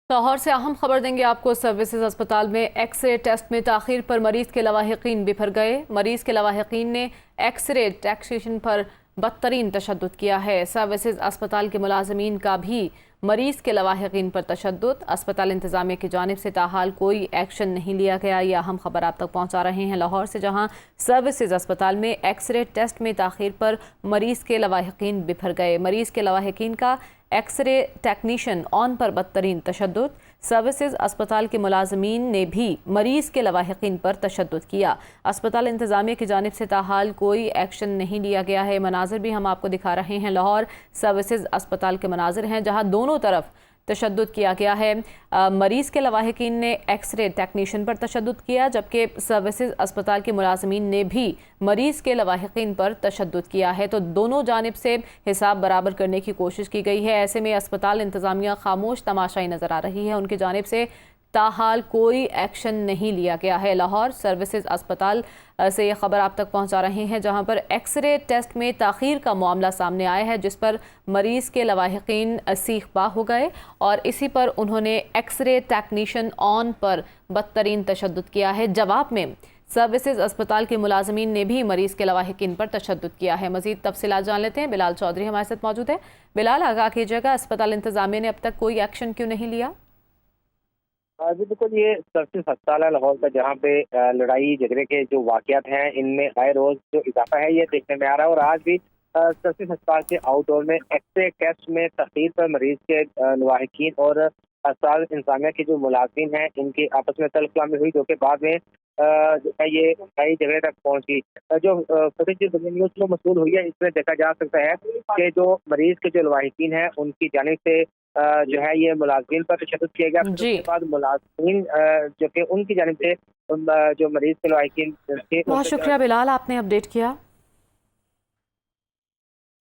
लाहौर से अहम खबर देंगे आपको। सर्विसेज अस्पताल में एक्सरे टेस्ट में ताखीर पर मरीज के लवाहिकीन बिफर गए। मरीज के लवाहिकीन ने एक्सरे टैक्सेशन पर बदतरीन तशद्दुद किया है। सर्विसेज अस्पताल के मुलाजमीन का भी मरीज के लवाहिकीन पर तशद्दुद। अस्पताल इंतजामिया की जानिब से ताहाल कोई एक्शन नहीं लिया गया। यह अहम खबर आप तक पहुँचा रहे हैं लाहौर से, जहाँ सर्विसेज अस्पताल में एक्सरे टेस्ट में ताखीर पर मरीज के लवाहिकीन बिफर गए। मरीज के लवाहिकीन का एक्सरे टेक्नीशियन ऑन पर बदतरीन तशद्दुद। सर्विसेज अस्पताल के मुलाजमीन ने भी मरीज के लवाहिकीन पर तशद्दुद किया। अस्पताल इंतजामिया की जानिब से ताहाल कोई एक्शन नहीं लिया गया है। मनाजिर भी हम आपको दिखा रहे हैं। लाहौर सर्विसेज अस्पताल के मनाजिर हैं जहां दोनों तरफ तशद्दुद किया गया है। मरीज के लवाहिकीन ने एक्सरे टेक्नीशियन पर तशद्दुद किया, जबकि सर्विसेज अस्पताल के मुलाजमीन ने भी मरीज के लवाहिकीन पर तशद्दुद किया है। तो दोनों जानिब से हिसाब बराबर करने की कोशिश की गई है। ऐसे में अस्पताल इंतजामिया खामोश तमाशाई नजर आ रही है। उनकी जानिब से ताहाल कोई एक्शन नहीं लिया गया है। लाहौर सर्विसेज अस्पताल से ये खबर आप तक पहुंचा रहे हैं, जहां पर एक्सरे टेस्ट में ताखीर का मामला सामने आया है, जिस पर मरीज के लवाहिकीन सीख पा हो गए और इसी पर उन्होंने एक्सरे टेक्नीशियन ऑन पर बदतरीन तशद्दुद किया है। जवाब में सर्विसेज अस्पताल के मुलाजमीन ने भी मरीज के लवाहिकीन पर तशद्दुद किया है। मजीद तफसीलात जान लेते हैं। बिलाल चौधरी हमारे साथ मौजूद है। बिलाल, आगाह कीजिएगा, अस्पताल इंतजामिया ने अब तक कोई एक्शन क्यों नहीं लिया? जी बिल्कुल, ये सर्विस अस्पताल है लाहौर का, जहाँ पे लड़ाई झगड़े के जो वाकयात हैं इनमें आए रोज जो इजाफा है ये देखने में आ रहा है। और आज भी सर्विस अस्पताल के आउटडोर में एक्सरे टेस्ट में तखरीर पर मरीज के लवाहिकीन और अस्पताल इंतजामिया के जो मुलाजिम हैं इनकी आपस में तलखलामी हुई, जो कि बाद में जो है ये लड़ाई झगड़े तक पहुंची। जो फुटेज न्यूज में मसूल हुई है इसमें देखा जा सकता है कि जो मरीज के जो लवाहिकीन हैं उनकी जानिब से जो है ये मुलाजिम पर तशद्दुद किया गया। फिर जी, उसके बाद मुलाजिम जो कि उनकी जानिब से जो मरीज के लवाहिकीन थे बहुत शुक्रिया बिलाल, आपने अपडेट किया।